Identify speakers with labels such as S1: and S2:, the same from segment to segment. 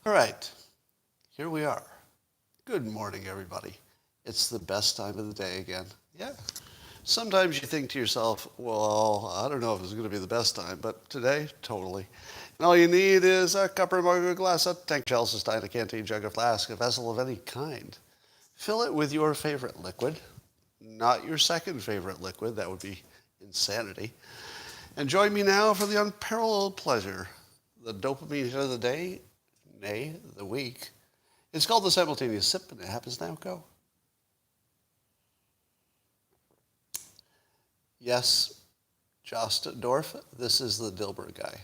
S1: All right, here we are. Good morning, everybody. It's the best time of the day again. Yeah. Sometimes you think to yourself, well, I don't know if it's going to be the best time, but today, totally. And all you need is a cup or mug, a glass, a tank, Chelsea stein, a canteen, jug, a flask, a vessel of any kind. Fill it with your favorite liquid, not your second favorite liquid. That would be insanity. And join me now for the unparalleled pleasure, the dopamine hit of the day, nay, the week. It's called the simultaneous sip, and it happens now. Go. Yes, Jost Dorf, this is the Dilbert guy.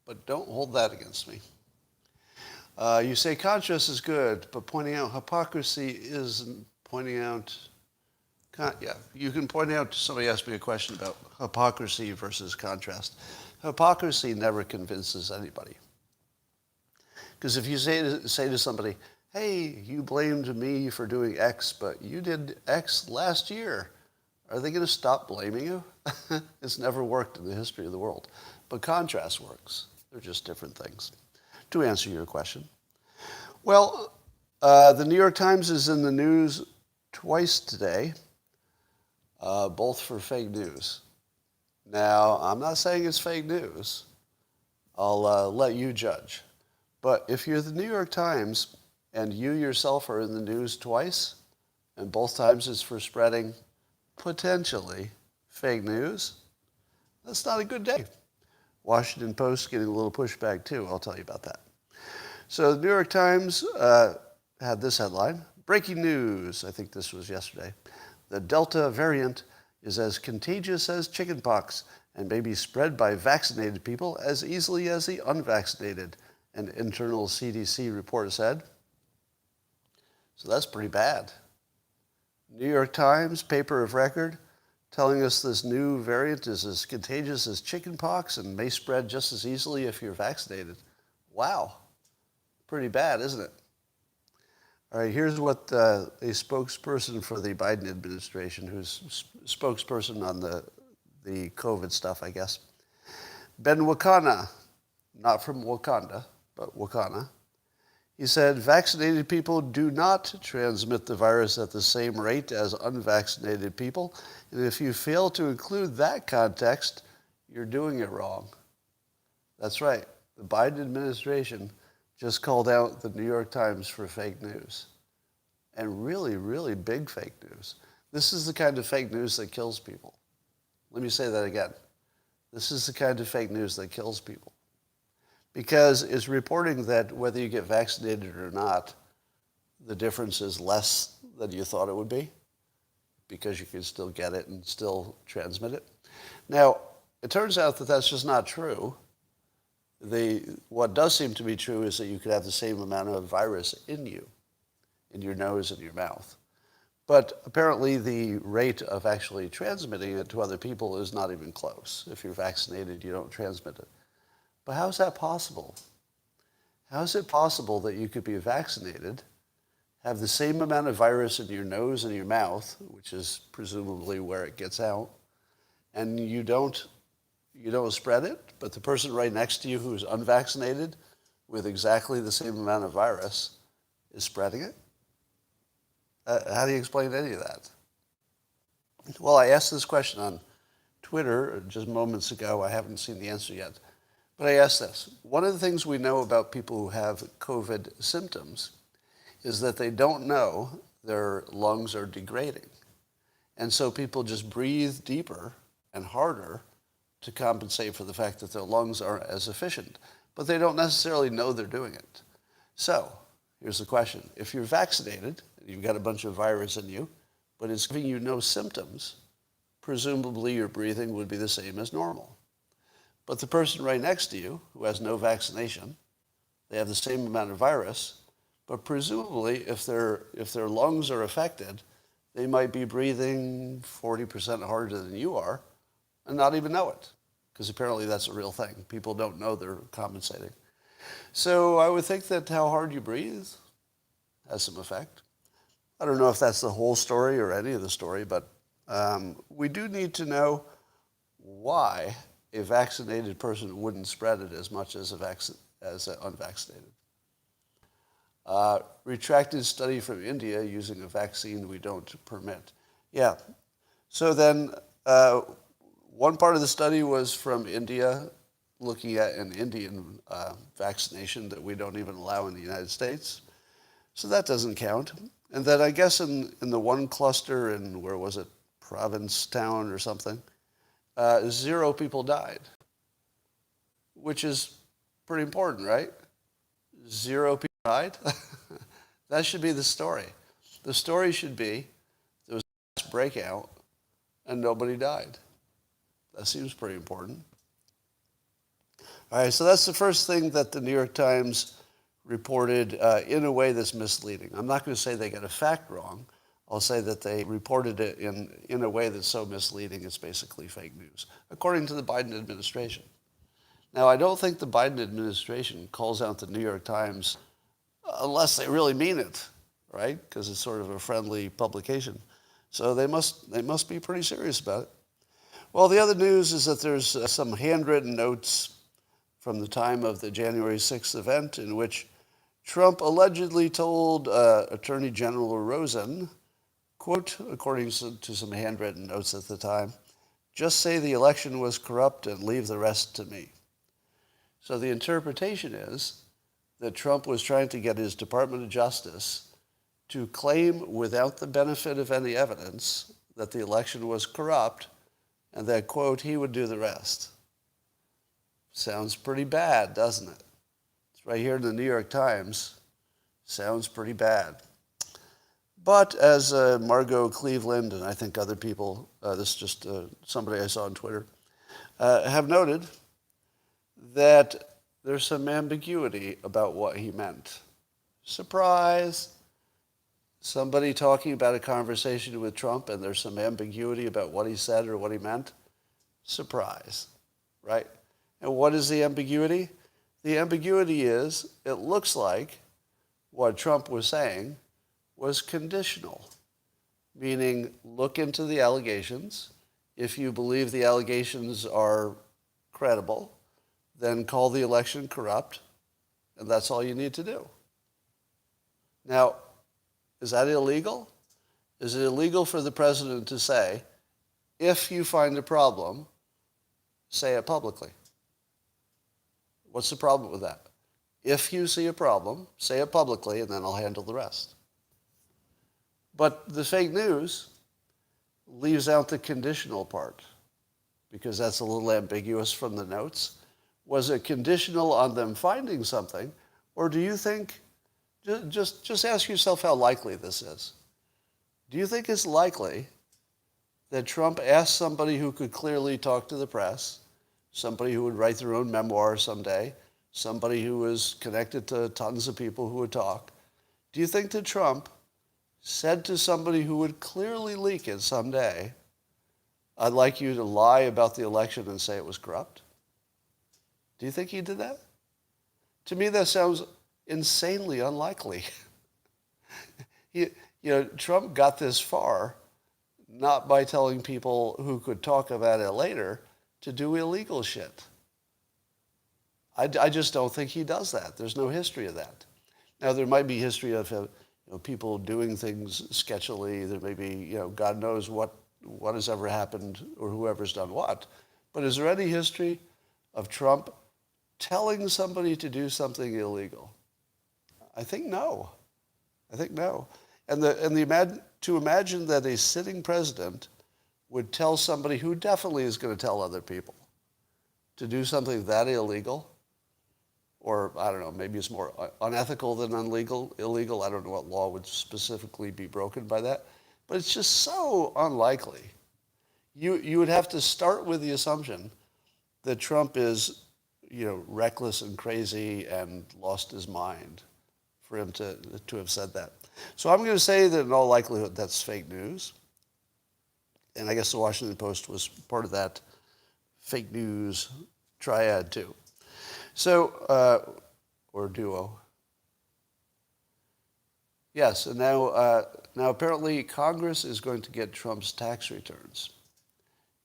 S1: But don't hold that against me. You say contrast is good, but pointing out hypocrisy isn't. Pointing out, yeah, you can point out, somebody asked me a question about hypocrisy versus contrast. Hypocrisy never convinces anybody. Because if you say to somebody, hey, you blamed me for doing X, but you did X last year, are they going to stop blaming you? It's never worked in the history of the world. But contrast works. They're just different things. To answer your question, well, the New York Times is in the news twice today, both for fake news. Now, I'm not saying it's fake news. I'll let you judge. But if you're the New York Times and you yourself are in the news twice, and both times it's for spreading potentially fake news, that's not a good day. Washington Post getting a little pushback too. I'll tell you about that. So the New York Times had this headline, breaking news. I think this was yesterday. The Delta variant is as contagious as chickenpox and may be spread by vaccinated people as easily as the unvaccinated, an internal CDC report said. So that's pretty bad. New York Times, paper of record, telling us this new variant is as contagious as chickenpox and may spread just as easily if you're vaccinated. Wow. Pretty bad, isn't it? All right, here's what a spokesperson for the Biden administration, who's spokesperson on the COVID stuff, I guess. Ben Wakana, not from Wakanda, but Wakana. He said, vaccinated people do not transmit the virus at the same rate as unvaccinated people. And if you fail to include that context, you're doing it wrong. That's right. The Biden administration just called out the New York Times for fake news. And really, really big fake news. This is the kind of fake news that kills people. Let me say that again. This is the kind of fake news that kills people. Because it's reporting that whether you get vaccinated or not, the difference is less than you thought it would be, because you can still get it and still transmit it. Now, it turns out that that's just not true. What does seem to be true is that you could have the same amount of virus in you, in your nose and your mouth. But apparently the rate of actually transmitting it to other people is not even close. If you're vaccinated, you don't transmit it. But how is that possible? How is it possible that you could be vaccinated, have the same amount of virus in your nose and your mouth, which is presumably where it gets out, and you don't spread it, but the person right next to you who's unvaccinated with exactly the same amount of virus is spreading it? How do you explain any of that? Well, I asked this question on Twitter just moments ago. I haven't seen the answer yet. But I asked this. One of the things we know about people who have COVID symptoms is that they don't know their lungs are degrading. And so people just breathe deeper and harder to compensate for the fact that their lungs aren't as efficient. But they don't necessarily know they're doing it. So here's the question. If you're vaccinated, you've got a bunch of virus in you, but it's giving you no symptoms, presumably your breathing would be the same as normal. But the person right next to you who has no vaccination, they have the same amount of virus, but presumably if their lungs are affected, they might be breathing 40% harder than you are and not even know it, because apparently that's a real thing. People don't know they're compensating. So I would think that how hard you breathe has some effect. I don't know if that's the whole story or any of the story, but we do need to know why a vaccinated person wouldn't spread it as much as an unvaccinated. Retracted study from India using a vaccine we don't permit. Yeah. So then one part of the study was from India, looking at an Indian vaccination that we don't even allow in the United States. So that doesn't count. And then I guess in the one cluster in, where was it, Provincetown or something, 0 people died, which is pretty important, right? 0 people died. That should be the story. The story should be there was a breakout and nobody died. That seems pretty important. All right, so that's the first thing that the New York Times reported in a way that's misleading. I'm not going to say they got a fact wrong. I'll say that they reported it in a way that's so misleading it's basically fake news, according to the Biden administration. Now, I don't think the Biden administration calls out the New York Times unless they really mean it, right? Because it's sort of a friendly publication. So they must be pretty serious about it. Well, the other news is that there's some handwritten notes from the time of the January 6th event in which Trump allegedly told Attorney General Rosen, quote, according to some handwritten notes at the time, "Just say the election was corrupt and leave the rest to me." So the interpretation is that Trump was trying to get his Department of Justice to claim without the benefit of any evidence that the election was corrupt and that, quote, he would do the rest. Sounds pretty bad, doesn't it? It's right here in the New York Times. Sounds pretty bad. But as Margot Cleveland and I think other people, this is just somebody I saw on Twitter, have noted, that there's some ambiguity about what he meant. Surprise! Somebody talking about a conversation with Trump and there's some ambiguity about what he said or what he meant. Surprise, right? And what is the ambiguity? The ambiguity is it looks like what Trump was saying was conditional, meaning look into the allegations. If you believe the allegations are credible, then call the election corrupt, and that's all you need to do. Now, is that illegal? Is it illegal for the president to say, if you find a problem, say it publicly? What's the problem with that? If you see a problem, say it publicly, and then I'll handle the rest. But the fake news leaves out the conditional part, because that's a little ambiguous from the notes. Was it conditional on them finding something, or do you think, just ask yourself how likely this is. Do you think it's likely that Trump asked somebody who could clearly talk to the press, somebody who would write their own memoir someday, somebody who was connected to tons of people who would talk? Do you think that Trump said to somebody who would clearly leak it someday, I'd like you to lie about the election and say it was corrupt? Do you think he did that? To me, that sounds insanely unlikely. Trump got this far not by telling people who could talk about it later to do illegal shit. I just don't think he does that. There's no history of that. Now, there might be history of people doing things sketchily. There may be, God knows what has ever happened or whoever's done what. But is there any history of Trump telling somebody to do something illegal? I think no. And to imagine that a sitting president would tell somebody who definitely is going to tell other people to do something that illegal, or I don't know, maybe it's more unethical than illegal. I don't know what law would specifically be broken by that, but it's just so unlikely. You would have to start with the assumption that Trump is, reckless and crazy and lost his mind for him to have said that. So I'm going to say that in all likelihood that's fake news. And I guess the Washington Post was part of that fake news triad too. So, or duo. Yes, and now apparently Congress is going to get Trump's tax returns.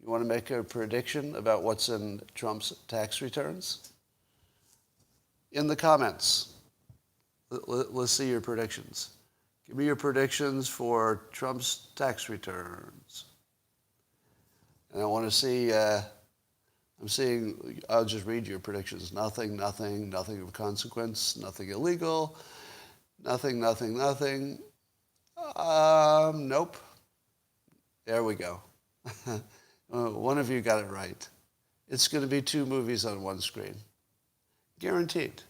S1: You want to make a prediction about what's in Trump's tax returns? In the comments. Let's see your predictions. Give me your predictions for Trump's tax returns. And I want to see, I'll just read your predictions. Nothing of consequence, nothing illegal, nothing. Nope. There we go. One of you got it right. It's going to be 2 movies on one screen. Guaranteed.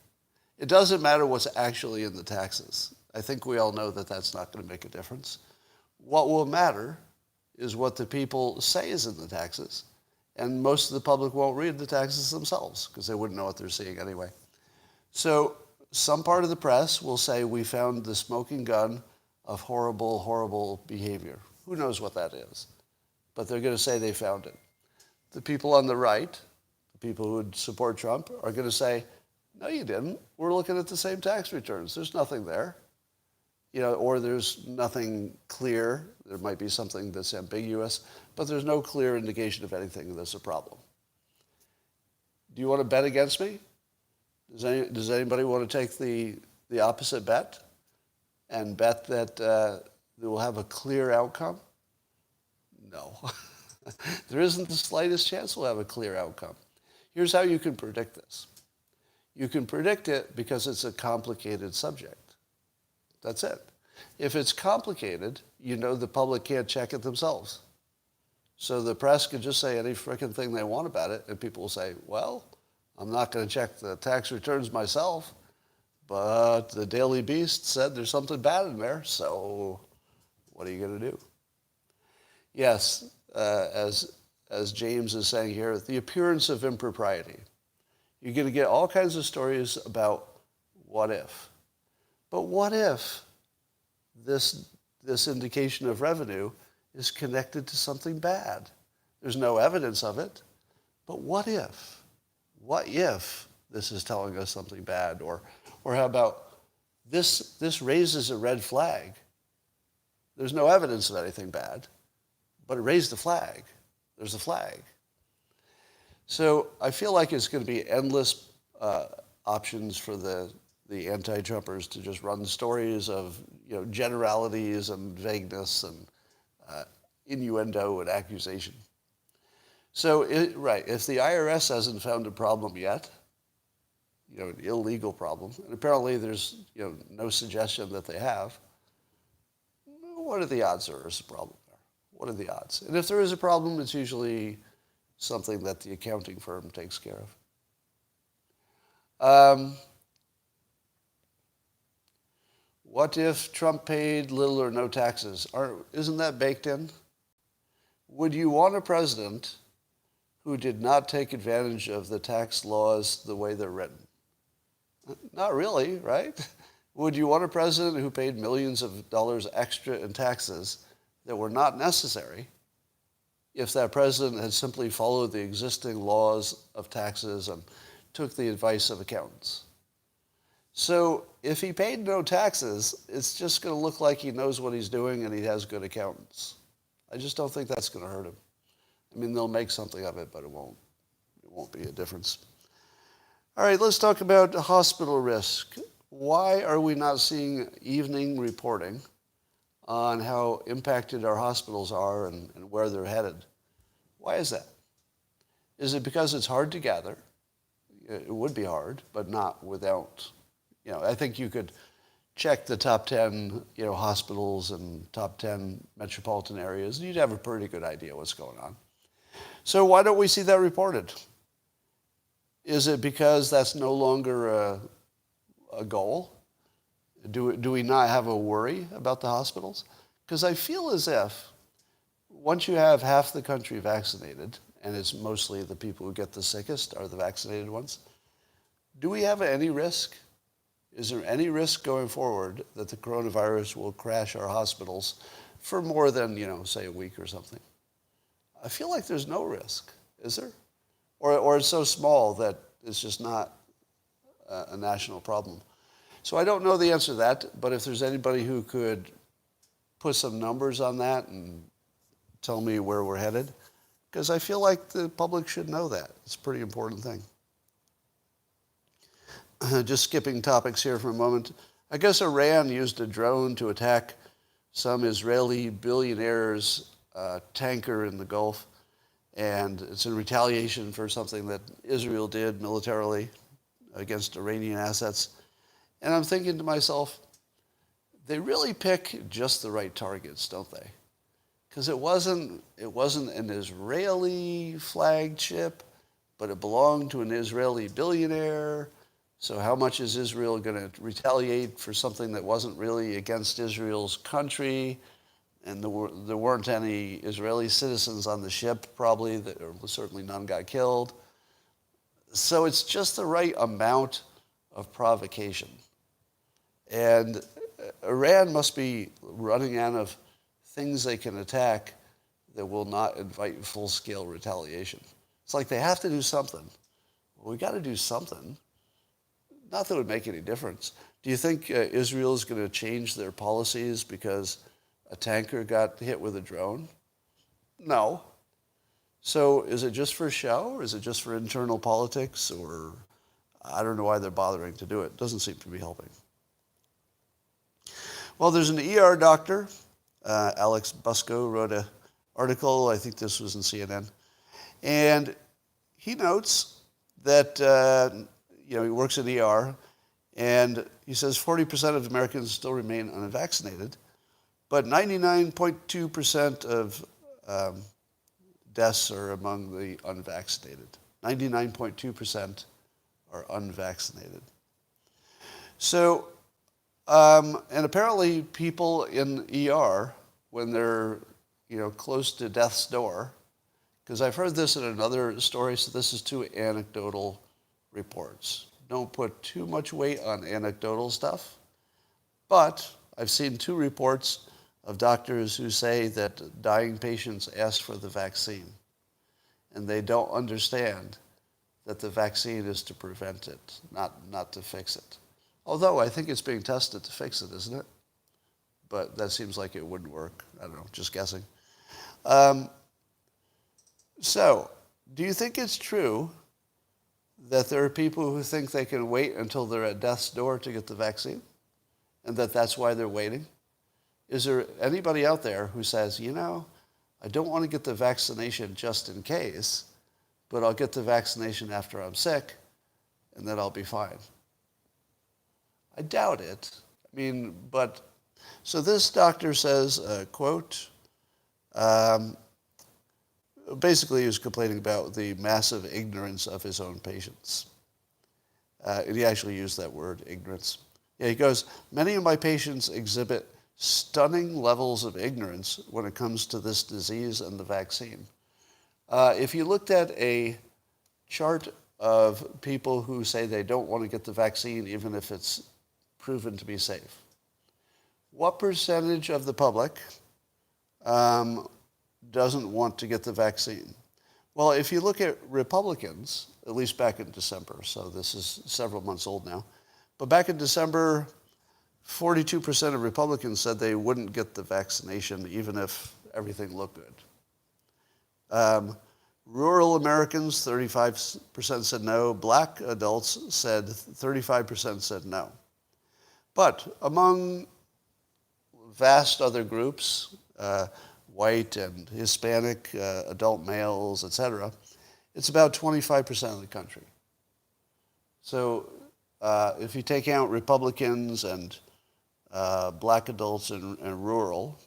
S1: It doesn't matter what's actually in the taxes. I think we all know that that's not going to make a difference. What will matter is what the people say is in the taxes. And most of the public won't read the taxes themselves because they wouldn't know what they're seeing anyway. So some part of the press will say we found the smoking gun of horrible behavior. Who knows what that is? But they're going to say they found it. The people on the right, the people who would support Trump, are going to say, no, you didn't. We're looking at the same tax returns. There's nothing there. Or there's nothing clear. There might be something that's ambiguous, but there's no clear indication of anything that's a problem. Do you want to bet against me? Does anybody want to take the opposite bet and bet that they will have a clear outcome? No. There isn't the slightest chance we'll have a clear outcome. Here's how you can predict this. You can predict it because it's a complicated subject. That's it. If it's complicated, the public can't check it themselves. So the press can just say any frickin' thing they want about it, and people will say, well, I'm not going to check the tax returns myself, but the Daily Beast said there's something bad in there, so what are you going to do? Yes, as James is saying here, the appearance of impropriety. You're going to get all kinds of stories about what if. But what if this indication of revenue is connected to something bad? There's no evidence of it, but what if? What if this is telling us something bad? Or how about this raises a red flag? There's no evidence of anything bad, but it raised the flag. There's a flag. So I feel like it's going to be endless options for the anti-Trumpers to just run stories of generalities and vagueness and innuendo and accusation. So, if the IRS hasn't found a problem yet, an illegal problem, and apparently there's no suggestion that they have, what are the odds there is a problem there? What are the odds? And if there is a problem, it's usually something that the accounting firm takes care of. What if Trump paid little or no taxes? Isn't that baked in? Would you want a president who did not take advantage of the tax laws the way they're written? Not really, right? Would you want a president who paid millions of dollars extra in taxes that were not necessary if that president had simply followed the existing laws of taxes and took the advice of accountants? So if he paid no taxes, it's just going to look like he knows what he's doing and he has good accountants. I just don't think that's going to hurt him. I mean, they'll make something of it, but it won't be a difference. All right, let's talk about hospital risk. Why are we not seeing evening reporting on how impacted our hospitals are and where they're headed? Why is that? Is it because it's hard to gather? It would be hard, but not without. I think you could check the top 10, hospitals and top 10 metropolitan areas, and you'd have a pretty good idea what's going on. So why don't we see that reported? Is it because that's no longer a goal? Do we not have a worry about the hospitals? Because I feel as if once you have half the country vaccinated, and it's mostly the people who get the sickest are the vaccinated ones, do we have any risk? Is there any risk going forward that the coronavirus will crash our hospitals for more than, say a week or something? I feel like there's no risk, is there? Or it's so small that it's just not a national problem. So I don't know the answer to that, but if there's anybody who could put some numbers on that and tell me where we're headed, because I feel like the public should know that. It's a pretty important thing. Just skipping topics here for a moment. I guess Iran used a drone to attack some Israeli billionaire's tanker in the Gulf, and it's in retaliation for something that Israel did militarily against Iranian assets. And I'm thinking to myself, they really pick just the right targets, don't they? Because it wasn't an Israeli flagged ship, but it belonged to an Israeli billionaire. So how much is Israel going to retaliate for something that wasn't really against Israel's country? And there weren't any Israeli citizens on the ship, probably, or certainly none got killed. So it's just the right amount of provocation. And Iran must be running out of things they can attack that will not invite full-scale retaliation. It's like they have to do something. Well, we got to do something. Not that it would make any difference. Do you think Israel is going to change their policies because a tanker got hit with a drone? No. So is it just for show, or is it just for internal politics, or I don't know why they're bothering to do it. It doesn't seem to be helping. Well, there's an ER doctor, Alex Busco, wrote an article, I think this was in CNN, and he notes that, he works in ER, and he says 40% of Americans still remain unvaccinated, but 99.2% of deaths are among the unvaccinated. 99.2% are unvaccinated. So, and apparently people in ER, when they're, close to death's door, because I've heard this in another story, so this is two anecdotal reports. Don't put too much weight on anecdotal stuff, but I've seen two reports of doctors who say that dying patients ask for the vaccine, and they don't understand that the vaccine is to prevent it, not to fix it. Although I think it's being tested to fix it, isn't it? But that seems like it wouldn't work. I don't know, just guessing. So, do you think it's true that there are people who think they can wait until they're at death's door to get the vaccine? And that's why they're waiting? Is there anybody out there who says, I don't want to get the vaccination just in case, but I'll get the vaccination after I'm sick, and then I'll be fine? I doubt it. So this doctor says, quote, basically he was complaining about the massive ignorance of his own patients. And he actually used that word, ignorance. Yeah, he goes, many of my patients exhibit stunning levels of ignorance when it comes to this disease and the vaccine. If you looked at a chart of people who say they don't want to get the vaccine even if it's proven to be safe, what percentage of the public doesn't want to get the vaccine? Well, if you look at Republicans, at least back in December, so this is several months old now, but back in December, 42% of Republicans said they wouldn't get the vaccination even if everything looked good. Rural Americans, 35% said no. Black adults said 35% said no. But among vast other groups, white and Hispanic, adult males, etc., it's about 25% of the country. So if you take out Republicans and black adults and rural,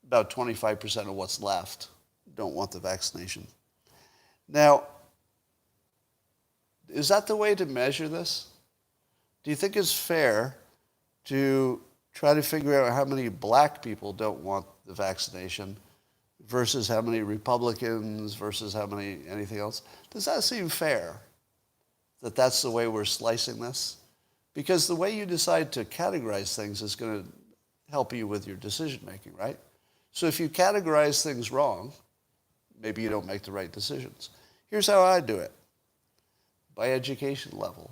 S1: about 25% of what's left don't want the vaccination. Now, is that the way to measure this? Do you think it's fair to try to figure out how many black people don't want the vaccination versus how many Republicans versus how many anything else? Does that seem fair, that that's the way we're slicing this? Because the way you decide to categorize things is going to help you with your decision making, right? So if you categorize things wrong, maybe you don't make the right decisions. Here's how I do it. By education level.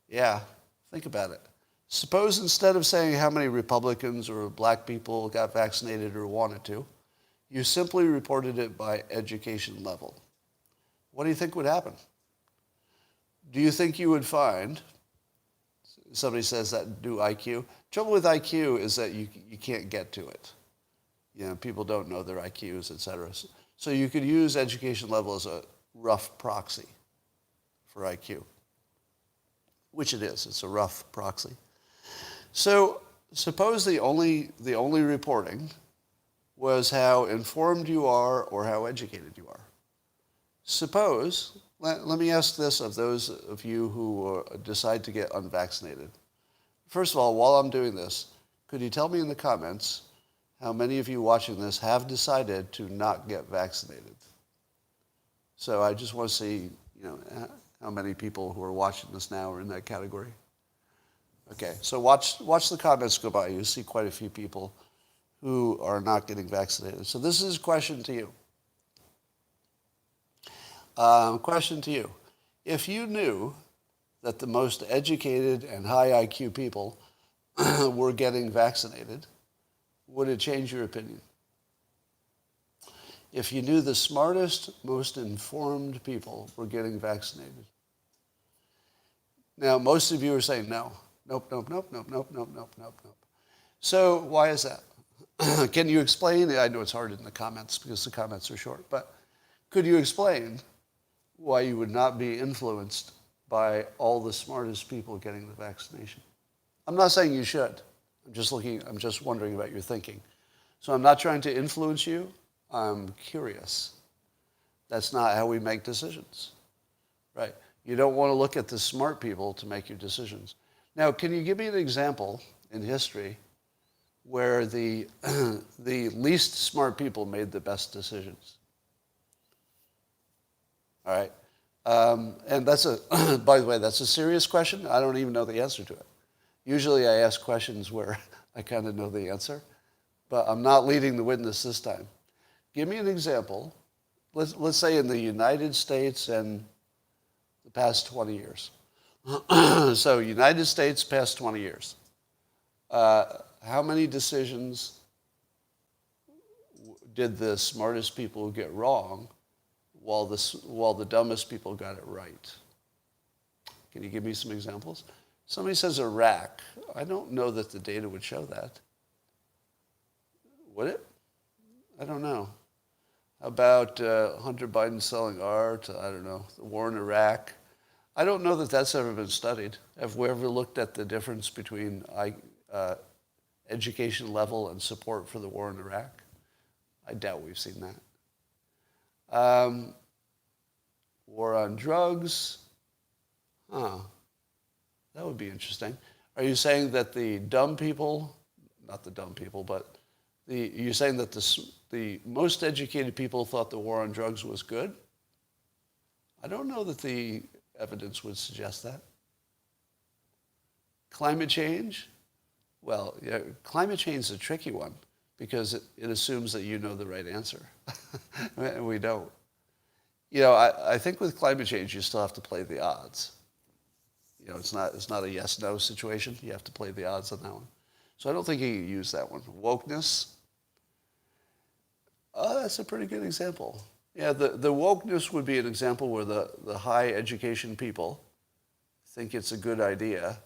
S1: Yeah, think about it. Suppose instead of saying how many Republicans or black people got vaccinated or wanted to, you simply reported it by education level. What do you think would happen? Do you think you would find, somebody says that do IQ. Trouble with IQ is that you can't get to it. People don't know their IQs, et cetera. So you could use education level as a rough proxy for IQ, which it is. It's a rough proxy. So suppose the only reporting was how informed you are or how educated you are. Suppose, let me ask this of those of you who decide to get unvaccinated. First of all, while I'm doing this, could you tell me in the comments how many of you watching this have decided to not get vaccinated? So I just want to see, how many people who are watching this now are in that category. Okay, so watch the comments go by. You see quite a few people who are not getting vaccinated. So this is a question to you. If you knew that the most educated and high IQ people were getting vaccinated, would it change your opinion? If you knew the smartest, most informed people were getting vaccinated. Now, most of you are saying no. Nope, nope, nope, nope, nope, nope, nope, nope, nope. So why is that? Can you explain? I know it's hard in the comments because the comments are short, but could you explain why you would not be influenced by all the smartest people getting the vaccination? I'm not saying you should. I'm just wondering about your thinking. So I'm not trying to influence you. I'm curious. That's not how we make decisions, right? You don't want to look at the smart people to make your decisions. Now, can you give me an example in history where the least smart people made the best decisions? All right. And that's by the way, that's a serious question. I don't even know the answer to it. Usually I ask questions where I kind of know the answer, but I'm not leading the witness this time. Give me an example. Let's say in the United States and the past 20 years. So United States past 20 years. How many decisions did the smartest people get wrong while the dumbest people got it right? Can you give me some examples? Somebody says Iraq. I don't know that the data would show that. Would it? I don't know. How about Hunter Biden selling art? I don't know. The war in Iraq. I don't know that that's ever been studied. Have we ever looked at the difference between education level and support for the war in Iraq? I doubt we've seen that. War on drugs. That would be interesting. Are you saying that the dumb people, not the dumb people, but you're saying that the most educated people thought the war on drugs was good? I don't know that the evidence would suggest that. Climate change? Well, yeah, climate change is a tricky one because it assumes that you know the right answer. And we don't. I think with climate change, you still have to play the odds. It's not a yes-no situation. You have to play the odds on that one. So I don't think you can use that one. Wokeness? Oh, that's a pretty good example. Yeah, the wokeness would be an example where the high education people think it's a good idea,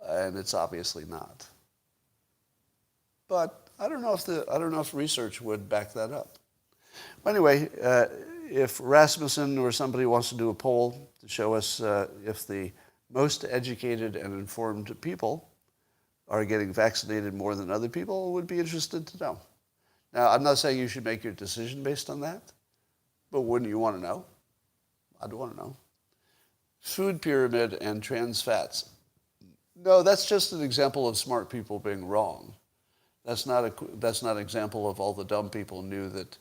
S1: and it's obviously not. But I don't know if research would back that up. Anyway, if Rasmussen or somebody wants to do a poll to show us if the most educated and informed people are getting vaccinated more than other people, would be interested to know. Now, I'm not saying you should make your decision based on that, but wouldn't you want to know? I'd want to know. Food pyramid and trans fats. No, that's just an example of smart people being wrong. That's not an example of all the dumb people knew that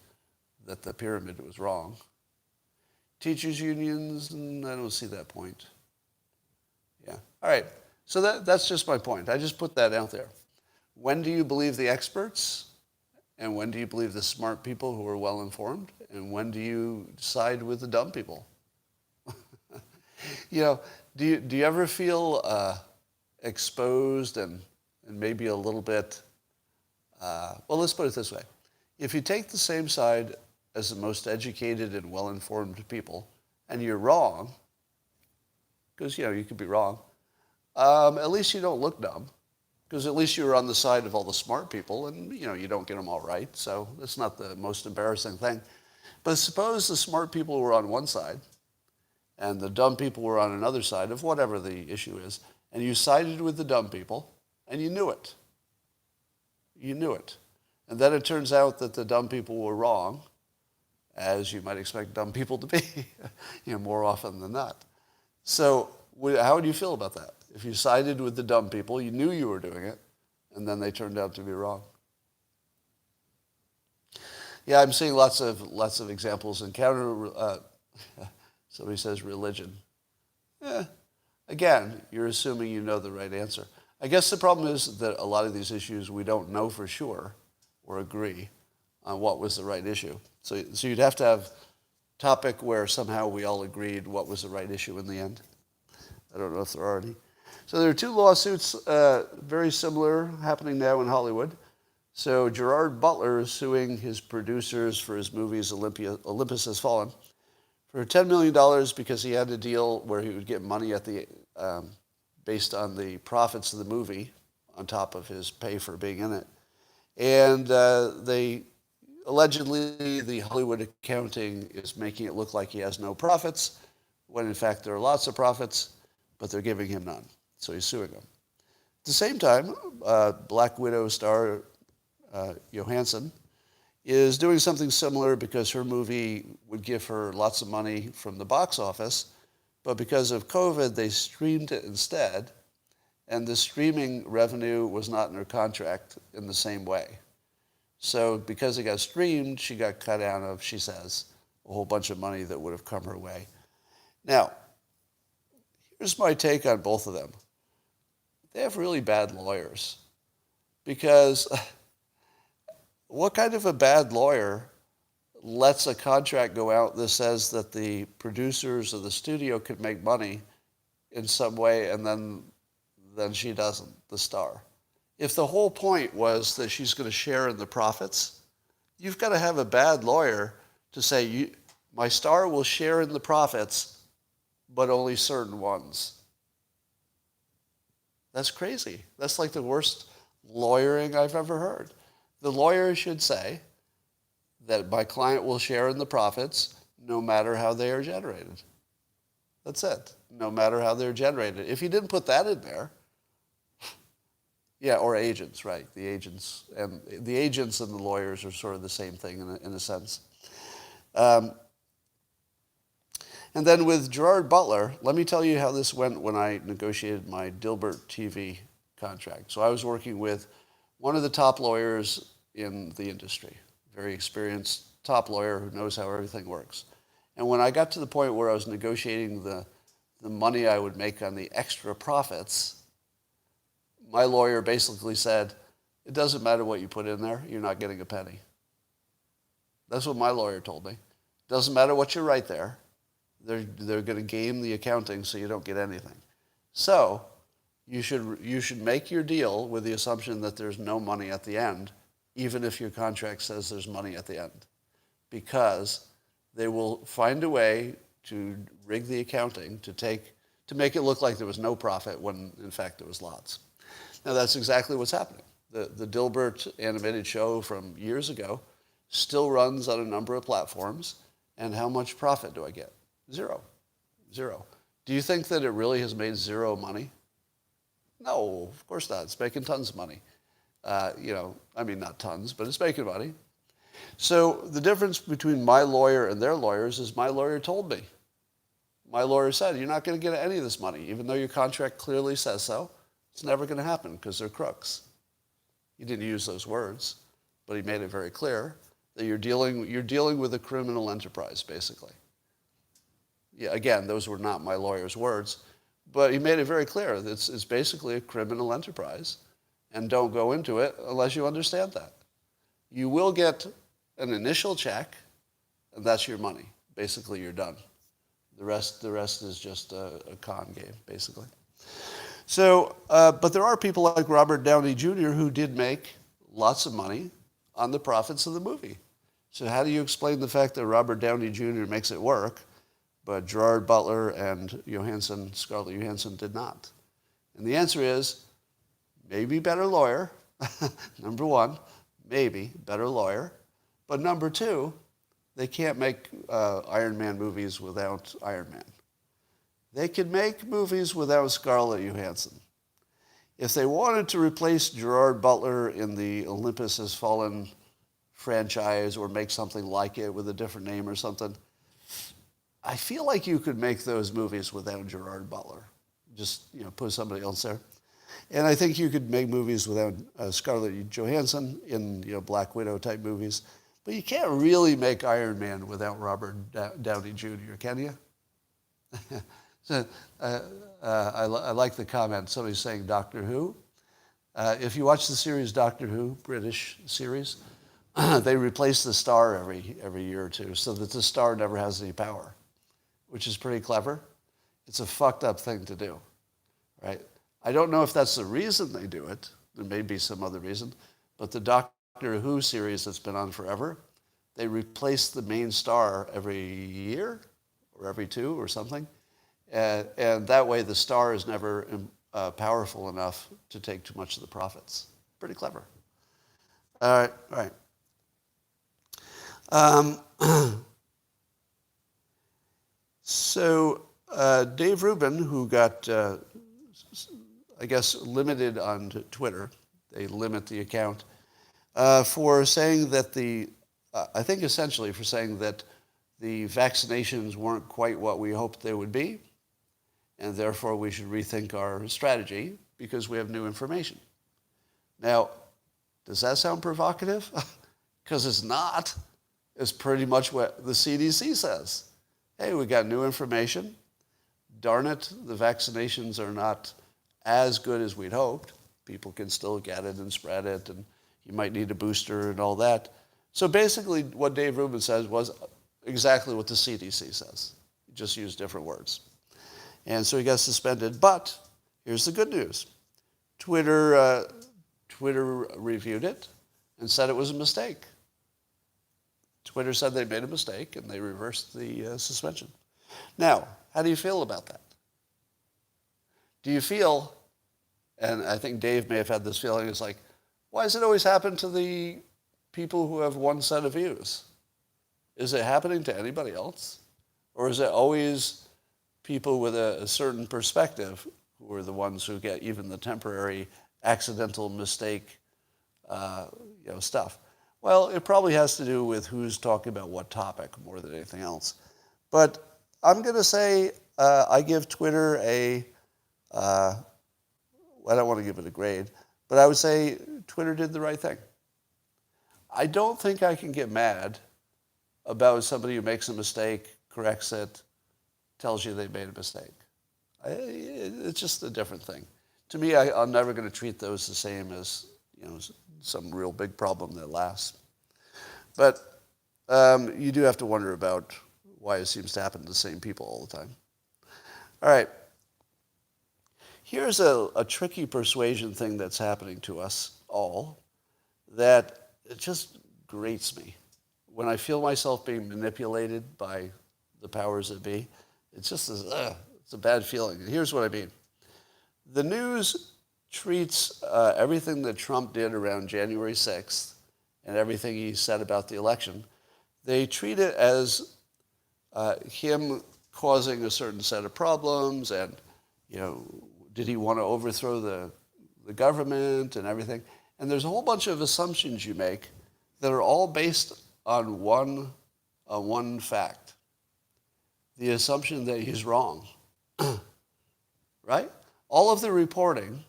S1: the pyramid was wrong. Teachers unions, I don't see that point. Yeah. All right. So that's just my point. I just put that out there. When do you believe the experts? And when do you believe the smart people who are well informed? And when do you side with the dumb people? Do you ever feel exposed and maybe a little bit, well, let's put it this way. If you take the same side as the most educated and well-informed people, and you're wrong, because, you could be wrong. At least you don't look dumb, because at least you're on the side of all the smart people, and, you don't get them all right, so it's not the most embarrassing thing. But suppose the smart people were on one side, and the dumb people were on another side of whatever the issue is, and you sided with the dumb people, and you knew it. You knew it. And then it turns out that the dumb people were wrong, as you might expect dumb people to be, more often than not. So how would you feel about that? If you sided with the dumb people, you knew you were doing it, and then they turned out to be wrong. Yeah, I'm seeing lots of examples in somebody says religion. Again, you're assuming you know the right answer. I guess the problem is that a lot of these issues we don't know for sure or agree on what was the right issue. So you'd have to have a topic where somehow we all agreed what was the right issue in the end. I don't know if there are any. So there are two lawsuits, very similar, happening now in Hollywood. So Gerard Butler is suing his producers for his movies Olympus Has Fallen for $10 million because he had a deal where he would get money at the based on the profits of the movie on top of his pay for being in it. And allegedly, the Hollywood accounting is making it look like he has no profits, when in fact there are lots of profits, but they're giving him none. So he's suing them. At the same time, Black Widow star Johansson is doing something similar because her movie would give her lots of money from the box office, but because of COVID, they streamed it instead, and the streaming revenue was not in her contract in the same way. So because it got streamed, she got cut out of, she says, a whole bunch of money that would have come her way. Now, here's my take on both of them. They have really bad lawyers, because what kind of a bad lawyer lets a contract go out that says that the producers of the studio could make money in some way, and then she doesn't, the star? If the whole point was that she's going to share in the profits, you've got to have a bad lawyer to say, my star will share in the profits, but only certain ones. That's crazy. That's like the worst lawyering I've ever heard. The lawyer should say that my client will share in the profits no matter how they are generated. That's it. No matter how they're generated. If you didn't put that in there, yeah, or agents, right? The agents and the lawyers are sort of the same thing in a sense. And then with Gerard Butler, let me tell you how this went when I negotiated my Dilbert TV contract. So I was working with one of the top lawyers in the industry, very experienced top lawyer who knows how everything works. And when I got to the point where I was negotiating the money I would make on the extra profits, my lawyer basically said, it doesn't matter what you put in there, you're not getting a penny. That's what my lawyer told me. Doesn't matter what you write there. They're going to game the accounting so you don't get anything. So you should make your deal with the assumption that there's no money at the end, even if your contract says there's money at the end, because they will find a way to rig the accounting to make it look like there was no profit when in fact there was lots. Now that's exactly what's happening. The Dilbert animated show from years ago still runs on a number of platforms, and how much profit do I get? Zero. Do you think that it really has made zero money? No, of course not. It's making tons of money. Not tons, but it's making money. So the difference between my lawyer and their lawyers is my lawyer told me. My lawyer said, you're not going to get any of this money, even though your contract clearly says so. It's never going to happen because they're crooks. He didn't use those words, but he made it very clear that you're dealing with a criminal enterprise, basically. Yeah, again, those were not my lawyer's words, but he made it very clear that it's basically a criminal enterprise, and don't go into it unless you understand that. You will get an initial check, and that's your money. Basically, you're done. The rest is just a con game, basically. So, but there are people like Robert Downey Jr. who did make lots of money on the profits of the movie. So how do you explain the fact that Robert Downey Jr. makes it work, but Gerard Butler and Scarlett Johansson did not. And the answer is maybe better lawyer, number one, maybe better lawyer. But number two, they can't make Iron Man movies without Iron Man. They could make movies without Scarlett Johansson. If they wanted to replace Gerard Butler in the Olympus Has Fallen franchise or make something like it with a different name or something, I feel like you could make those movies without Gerard Butler. Just, put somebody else there. And I think you could make movies without Scarlett Johansson in, Black Widow type movies. But you can't really make Iron Man without Robert Downey Jr., can you? So, I like the comment. Somebody's saying Doctor Who. If you watch the series Doctor Who, British series, they replace the star every year or two so that the star never has any power, which is pretty clever. It's a fucked up thing to do, right? I don't know if that's the reason they do it. There may be some other reason. But the Doctor Who series that's been on forever, they replace the main star every year or every two or something. And that way the star is never powerful enough to take too much of the profits. Pretty clever. All right. So Dave Rubin, who got, I guess, limited on Twitter, they limit the account, for saying that I think essentially for saying that the vaccinations weren't quite what we hoped they would be, and therefore we should rethink our strategy because we have new information. Now, does that sound provocative? Because it's not. It's pretty much what the CDC says. Hey, we got new information. Darn it, the vaccinations are not as good as we'd hoped. People can still get it and spread it, and you might need a booster and all that. So basically what Dave Rubin says was exactly what the CDC says. He just used different words. And so he got suspended. But here's the good news. Twitter reviewed it and said it was a mistake. Twitter said they made a mistake and they reversed the suspension. Now, how do you feel about that? Do you feel, and I think Dave may have had this feeling, it's like, why does it always happen to the people who have one set of views? Is it happening to anybody else? Or is it always people with a certain perspective who are the ones who get even the temporary accidental mistake stuff? Well, it probably has to do with who's talking about what topic more than anything else. But I'm going to say I give Twitter I don't want to give it a grade, but I would say Twitter did the right thing. I don't think I can get mad about somebody who makes a mistake, corrects it, tells you they made a mistake. It's just a different thing. To me, I'm never going to treat those the same as some real big problem that lasts. But you do have to wonder about why it seems to happen to the same people all the time. All right. Here's a tricky persuasion thing that's happening to us all that it just grates me. When I feel myself being manipulated by the powers that be, it's just it's a bad feeling. And here's what I mean. The news treats everything that Trump did around January 6th and everything he said about the election, they treat it as him causing a certain set of problems and, did he want to overthrow the government and everything? And there's a whole bunch of assumptions you make that are all based on one fact. The assumption that he's wrong. Right? All of the reporting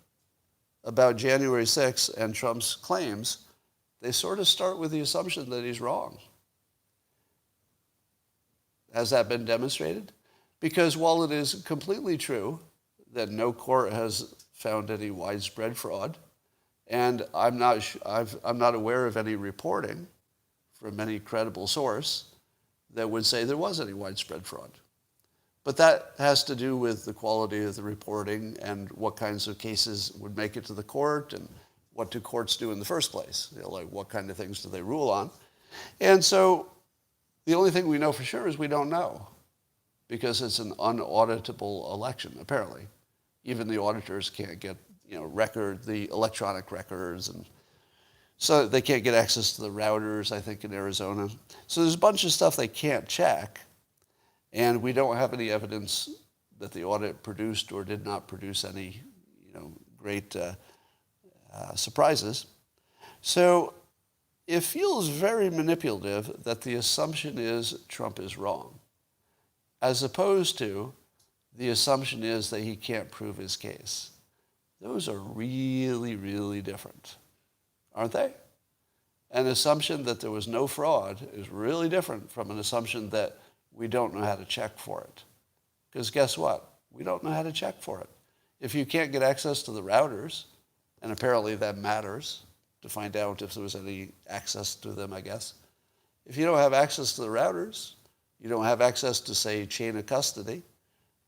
S1: about January 6th and Trump's claims, they sort of start with the assumption that he's wrong. Has that been demonstrated? Because while it is completely true that no court has found any widespread fraud, and I'm not aware of any reporting from any credible source that would say there was any widespread fraud. But that has to do with the quality of the reporting and what kinds of cases would make it to the court and what do courts do in the first place. Like what kind of things do they rule on? And so the only thing we know for sure is we don't know because it's an unauditable election, apparently. Even the auditors can't get, the electronic records, and so they can't get access to the routers, I think, in Arizona. So there's a bunch of stuff they can't check, and we don't have any evidence that the audit produced or did not produce any, great surprises. So it feels very manipulative that the assumption is Trump is wrong, as opposed to the assumption is that he can't prove his case. Those are really, really different, aren't they? An assumption that there was no fraud is really different from an assumption that we don't know how to check for it. Because guess what? We don't know how to check for it. If you can't get access to the routers, and apparently that matters to find out if there was any access to them, I guess. If you don't have access to the routers, you don't have access to, say, chain of custody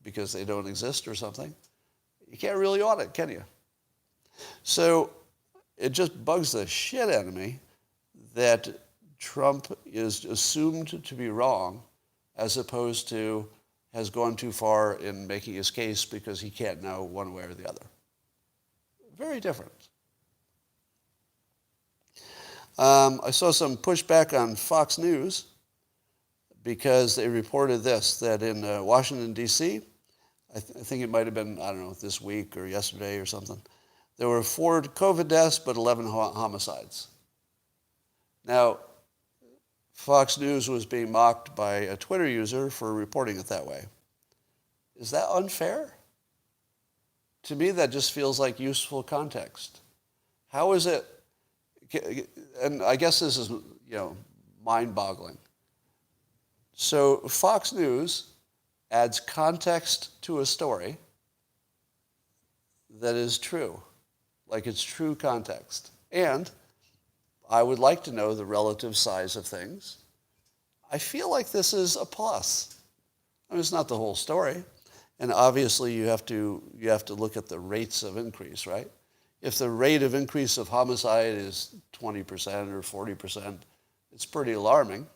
S1: because they don't exist or something, you can't really audit, can you? So it just bugs the shit out of me that Trump is assumed to be wrong as opposed to has gone too far in making his case because he can't know one way or the other. Very different. I saw some pushback on Fox News because they reported this, that in Washington, D.C., I think it might have been, this week or yesterday or something, there were 4 COVID deaths but 11 homicides. Now, Fox News was being mocked by a Twitter user for reporting it that way. Is that unfair? To me, that just feels like useful context. How is it, and I guess this is, mind-boggling. So Fox News adds context to a story that is true, like it's true context. And I would like to know the relative size of things. I feel like this is a plus. It's not the whole story. And obviously you have to look at the rates of increase, right? If the rate of increase of homicide is 20% or 40%, it's pretty alarming.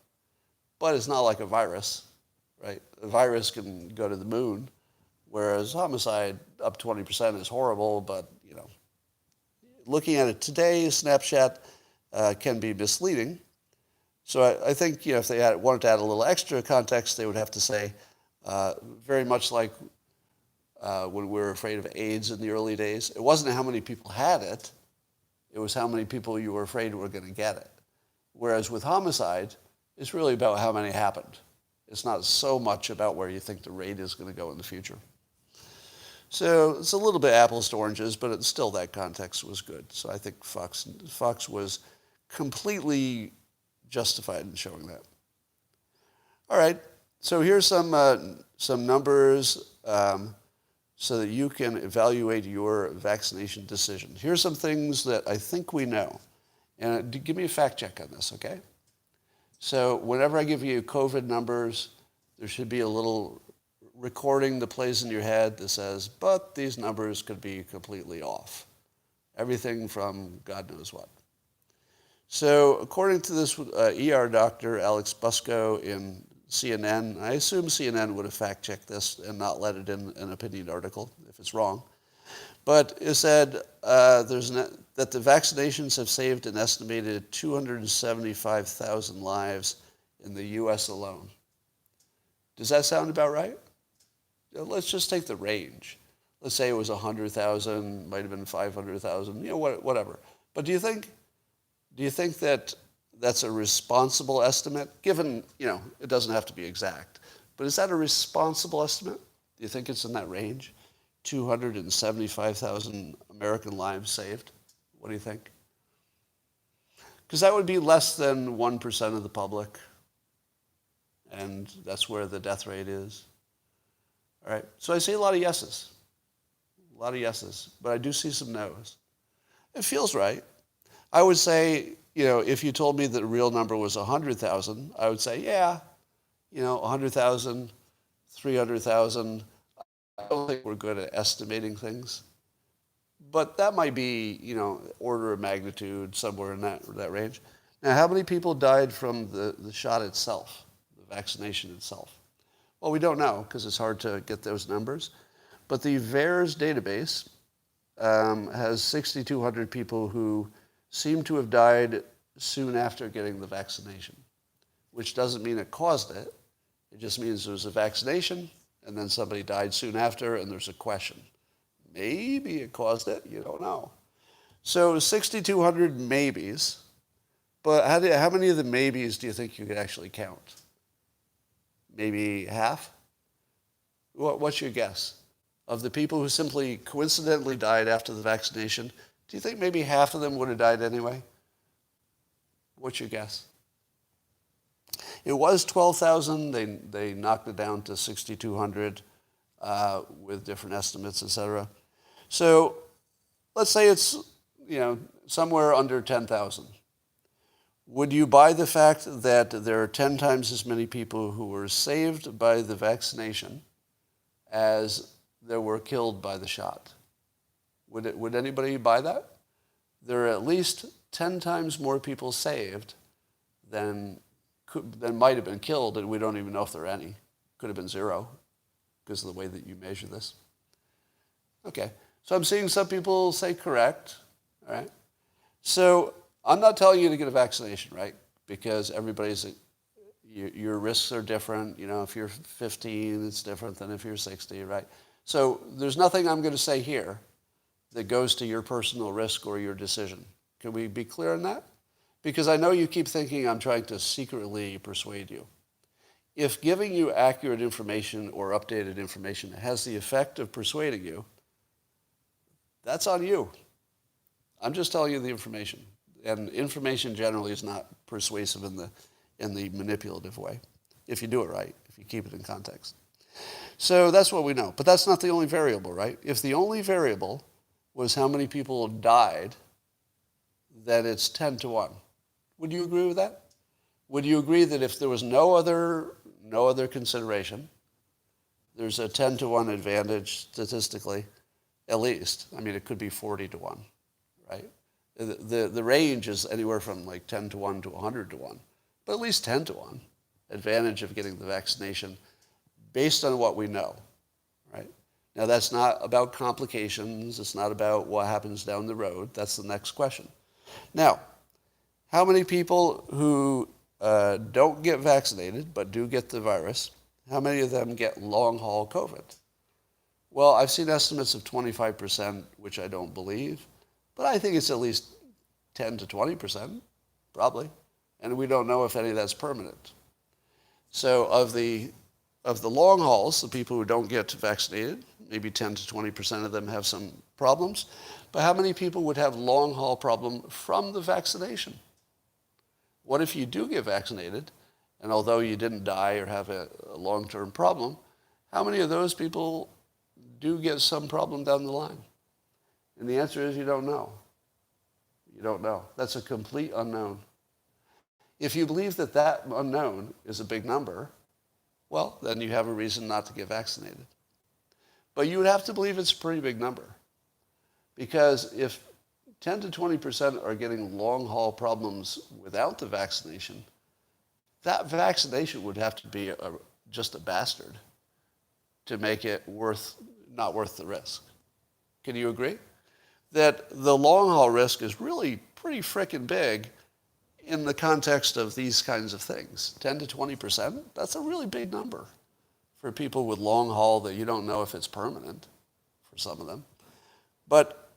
S1: But it's not like a virus, right? A virus can go to the moon, whereas homicide up 20% is horrible, but, looking at it today, snapshot can be misleading. So I think, if they wanted to add a little extra context, they would have to say, very much like when we were afraid of AIDS in the early days, it wasn't how many people had it, it was how many people you were afraid were going to get it. Whereas with homicide, it's really about how many happened. It's not so much about where you think the rate is going to go in the future. So it's a little bit apples to oranges, but it's still that context was good. So I think Fox was completely justified in showing that. All right, so here's some numbers so that you can evaluate your vaccination decision. Here's some things that I think we know. And give me a fact check on this, okay? So whenever I give you COVID numbers, there should be a little recording that plays in your head that says, but these numbers could be completely off. Everything from God knows what. So according to this ER doctor, Alex Busco in CNN, I assume CNN would have fact-checked this and not let it in an opinion article if it's wrong. But it said that the vaccinations have saved an estimated 275,000 lives in the U.S. alone. Does that sound about right? Let's just take the range. Let's say it was 100,000, might have been 500,000, whatever. But do you think that that's a responsible estimate? Given, it doesn't have to be exact. But is that a responsible estimate? Do you think it's in that range? 275,000 American lives saved? What do you think? Because that would be less than 1% of the public. And that's where the death rate is. All right, so I see a lot of yeses. A lot of yeses, but I do see some nos. It feels right. I would say, if you told me that the real number was 100,000, I would say, yeah, 100,000, 300,000. I don't think we're good at estimating things. But that might be, order of magnitude, somewhere in that range. Now, how many people died from the shot itself, the vaccination itself? Well, we don't know because it's hard to get those numbers. But the VAERS database has 6,200 people who seem to have died soon after getting the vaccination, which doesn't mean it caused it. It just means there was a vaccination, and then somebody died soon after, and there's a question. Maybe it caused it. You don't know. So 6,200 maybes. But how many of the maybes do you think you could actually count? Maybe half? What's your guess? Of the people who simply coincidentally died after the vaccination, do you think maybe half of them would have died anyway? What's your guess? It was 12,000. They knocked it down to 6,200 with different estimates, etc. So let's say it's somewhere under 10,000. Would you buy the fact that there are 10 times as many people who were saved by the vaccination as there were killed by the shot? Would anybody buy that? There are at least 10 times more people saved than might have been killed, and we don't even know if there are any. Could have been zero because of the way that you measure this. Okay, so I'm seeing some people say correct, all right? So I'm not telling you to get a vaccination, right? Because your risks are different. If you're 15, it's different than if you're 60, right? So there's nothing I'm going to say here that goes to your personal risk or your decision. Can we be clear on that? Because I know you keep thinking I'm trying to secretly persuade you. If giving you accurate information or updated information has the effect of persuading you, that's on you. I'm just telling you the information. And information generally is not persuasive in the manipulative way, if you do it right, if you keep it in context. So that's what we know. But that's not the only variable, right? If the only variable was how many people died, then it's 10 to 1. Would you agree with that? Would you agree that if there was no other consideration, there's a 10 to 1 advantage statistically, at least? I mean, it could be 40 to 1, right? The range is anywhere from like 10 to 1 to 100 to 1, but at least 10 to 1 advantage of getting the vaccination based on what we know, right? Now, that's not about complications. It's not about what happens down the road. That's the next question. Now, how many people who don't get vaccinated but do get the virus, how many of them get long-haul COVID? Well, I've seen estimates of 25%, which I don't believe, but I think it's at least 10 to 20%, probably. And we don't know if any of that's permanent. So of the long hauls, the people who don't get vaccinated, maybe 10 to 20% of them have some problems. But how many people would have long haul problem from the vaccination? What if you do get vaccinated, and although you didn't die or have a long-term problem, how many of those people do get some problem down the line? And the answer is you don't know. You don't know. That's a complete unknown. If you believe that that unknown is a big number, well, then you have a reason not to get vaccinated. But you would have to believe it's a pretty big number. Because if 10 to 20% are getting long-haul problems without the vaccination, that vaccination would have to be just a bastard to make it not worth the risk. Can you agree? That the long-haul risk is really pretty frickin' big in the context of these kinds of things. 10 to 20%, that's a really big number for people with long-haul that you don't know if it's permanent for some of them. But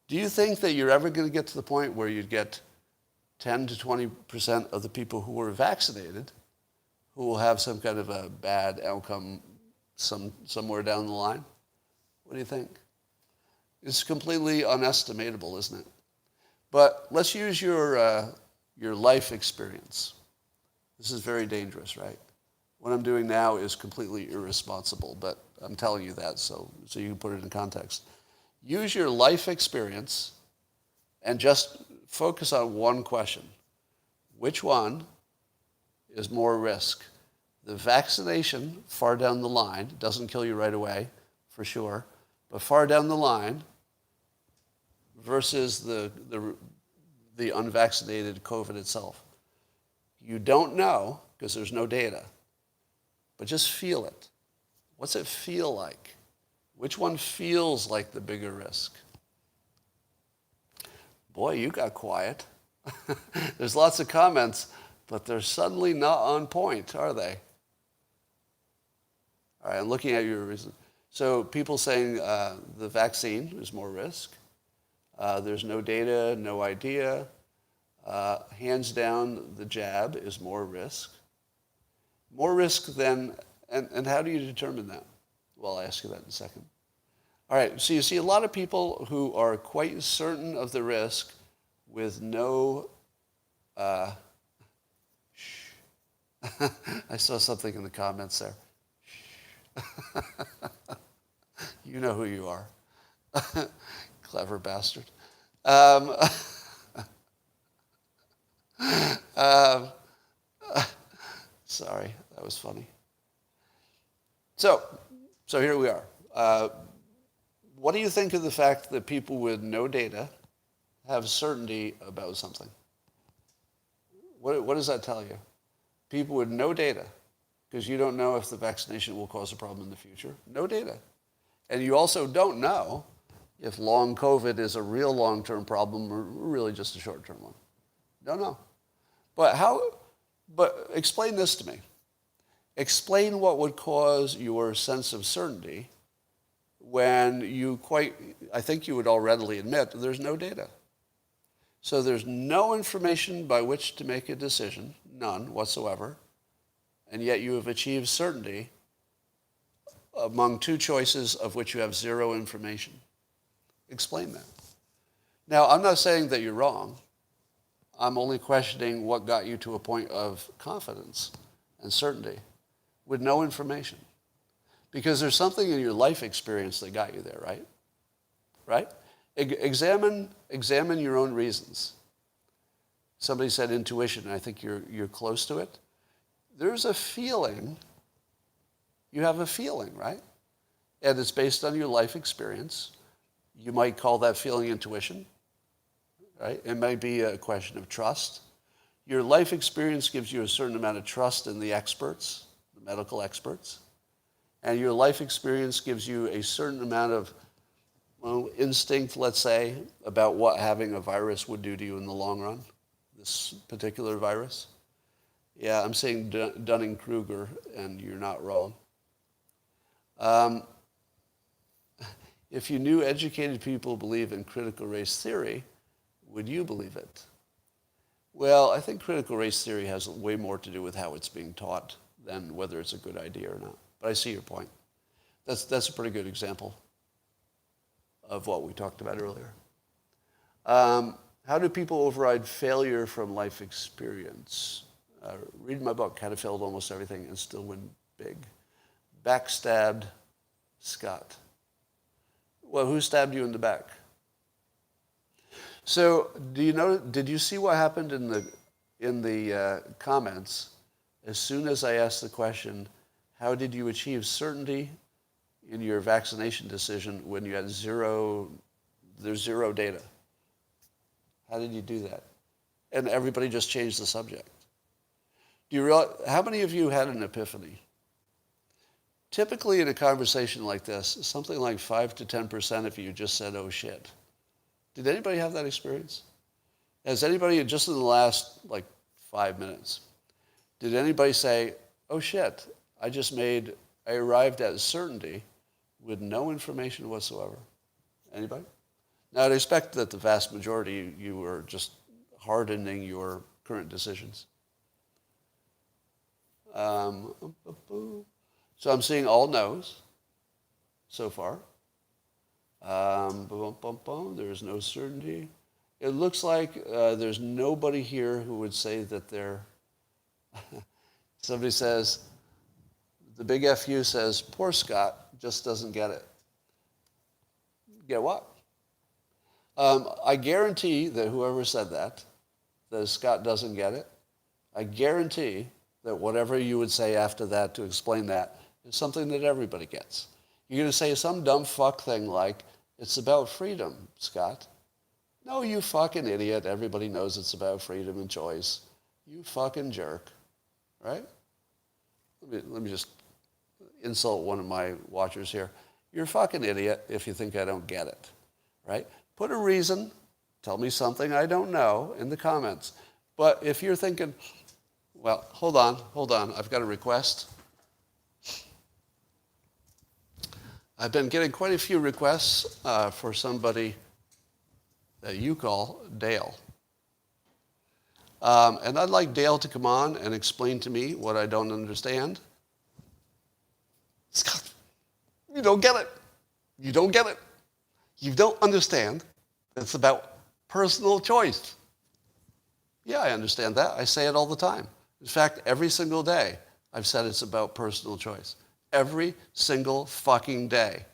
S1: do you think that you're ever going to get to the point where you'd get 10 to 20% of the people who were vaccinated who will have some kind of a bad outcome somewhere down the line? What do you think? It's completely unestimatable, isn't it? But let's use your life experience. This is very dangerous, right? What I'm doing now is completely irresponsible, but I'm telling you that so you can put it in context. Use your life experience and just focus on one question. Which one is more risk? The vaccination far down the line doesn't kill you right away, for sure, but far down the line versus the unvaccinated COVID itself. You don't know because there's no data. but just feel it. What's it feel like? Which one feels like the bigger risk? Boy, you got quiet. There's lots of comments, but they're suddenly not on point, are they? All right, I'm looking at your reason. So people saying the vaccine is more risk. There's no data, no idea. Hands down, the jab is more risk. More risk than, and how do you determine that? Well, I'll ask you that in a second. All right, so you see a lot of people who are quite certain of the risk with no, I saw something in the comments there. You know who you are. Clever bastard. Sorry, that was funny. So here we are. What do you think of the fact that people with no data have certainty about something? What does that tell you? People with no data, because you don't know if the vaccination will cause a problem in the future. No data. And you also don't know if long COVID is a real long-term problem or really just a short-term one. Don't know. But explain this to me. Explain what would cause your sense of certainty when I think you would all readily admit there's no data. So there's no information by which to make a decision, none whatsoever, and yet you have achieved certainty among two choices of which you have zero information. Explain that. Now, I'm not saying that you're wrong. I'm only questioning what got you to a point of confidence and certainty with no information. Because there's something in your life experience that got you there, right? Right? Examine your own reasons. Somebody said intuition, and I think you're close to it. There's a feeling. You have a feeling, right? And it's based on your life experience. You might call that feeling intuition, right? It might be a question of trust. Your life experience gives you a certain amount of trust in the experts, the medical experts. And your life experience gives you a certain amount of instinct, let's say, about what having a virus would do to you in the long run, this particular virus. Yeah, I'm saying Dunning-Kruger, and you're not wrong. If you knew educated people believe in critical race theory, would you believe it? Well, I think critical race theory has way more to do with how it's being taught than whether it's a good idea or not. But I see your point. That's a pretty good example of what we talked about earlier. How do people override failure from life experience? Read my book, How to Fail at Almost Everything and Still Win Big. Backstabbed Scott. Well, who stabbed you in the back? So, did you see what happened in the comments as soon as I asked the question, how did you achieve certainty in your vaccination decision when you had there's zero data? How did you do that? And everybody just changed the subject. Do you realize, how many of you had an epiphany? Typically in a conversation like this, something like 5 to 10% of you just said, oh shit. Did anybody have that experience? Has anybody, just in the last 5 minutes, did anybody say, oh shit, I arrived at certainty with no information whatsoever? Anybody? Now, I'd expect that the vast majority, you were just hardening your current decisions. So I'm seeing all no's so far. There's no certainty. It looks like there's nobody here who would say that they're... Somebody says, the big FU says, poor Scott just doesn't get it. Get what? I guarantee that whoever said that Scott doesn't get it, I guarantee that whatever you would say after that to explain that is something that everybody gets. You're going to say some dumb fuck thing like, it's about freedom, Scott. No, you fucking idiot. Everybody knows it's about freedom and choice. You fucking jerk. Right? Let me just insult one of my watchers here. You're a fucking idiot if you think I don't get it, right? Put a reason, tell me something I don't know in the comments. But if you're thinking, well, hold on, I've got a request. I've been getting quite a few requests for somebody that you call Dale. And I'd like Dale to come on and explain to me what I don't understand. Scott, you don't get it. You don't get it. You don't understand. It's about personal choice. Yeah, I understand that. I say it all the time. In fact, every single day, I've said it's about personal choice. Every single fucking day.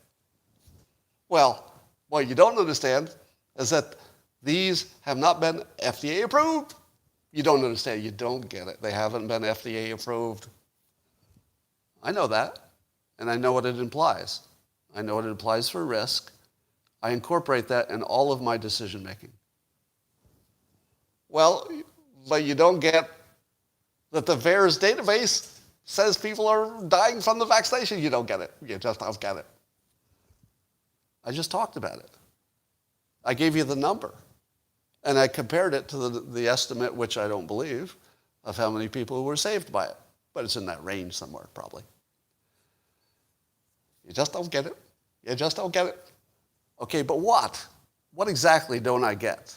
S1: Well, what you don't understand is that these have not been FDA approved. You don't understand. You don't get it. They haven't been FDA approved. I know that, and I know what it implies. I know what it implies for risk. I incorporate that in all of my decision making. Well, but you don't get that the VAERS database says people are dying from the vaccination. You don't get it. You just don't get it. I just talked about it. I gave you the number. And I compared it to the estimate, which I don't believe, of how many people were saved by it. But it's in that range somewhere, probably. You just don't get it. You just don't get it. Okay, but what? What exactly don't I get?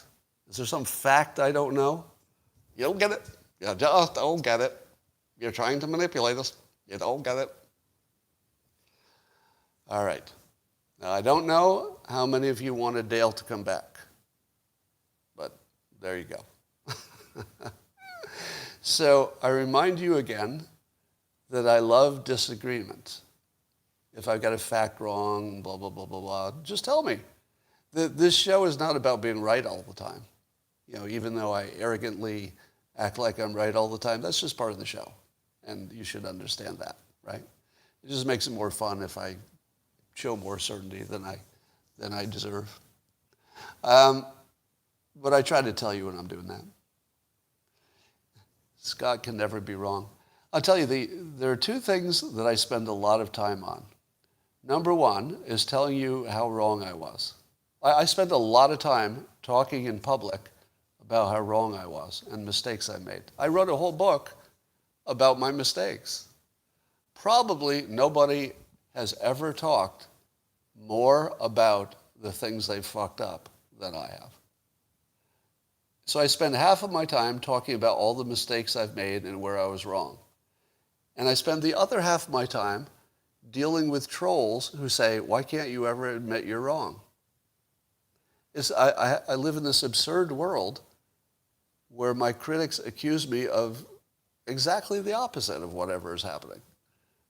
S1: Is there some fact I don't know? You don't get it. You just don't get it. You're trying to manipulate us. You don't get it. All right. Now, I don't know how many of you wanted Dale to come back. But there you go. So I remind you again that I love disagreement. If I've got a fact wrong, blah, blah, blah, blah, blah, just tell me. This show is not about being right all the time. You know, even though I arrogantly act like I'm right all the time, that's just part of the show. And you should understand that, right? It just makes it more fun if I show more certainty than I deserve. But I try to tell you when I'm doing that. Scott can never be wrong. I'll tell you, there are two things that I spend a lot of time on. Number one is telling you how wrong I was. I spend a lot of time talking in public about how wrong I was and mistakes I made. I wrote a whole book about my mistakes. Probably nobody has ever talked more about the things they've fucked up than I have. So I spend half of my time talking about all the mistakes I've made and where I was wrong. And I spend the other half of my time dealing with trolls who say, why can't you ever admit you're wrong? I live in this absurd world where my critics accuse me of exactly the opposite of whatever is happening.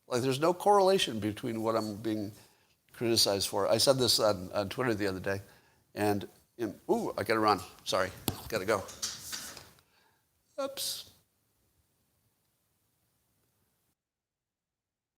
S1: Like there's no correlation between what I'm being criticized for. I said this on Twitter the other day, and I gotta run. Sorry, gotta go. Oops.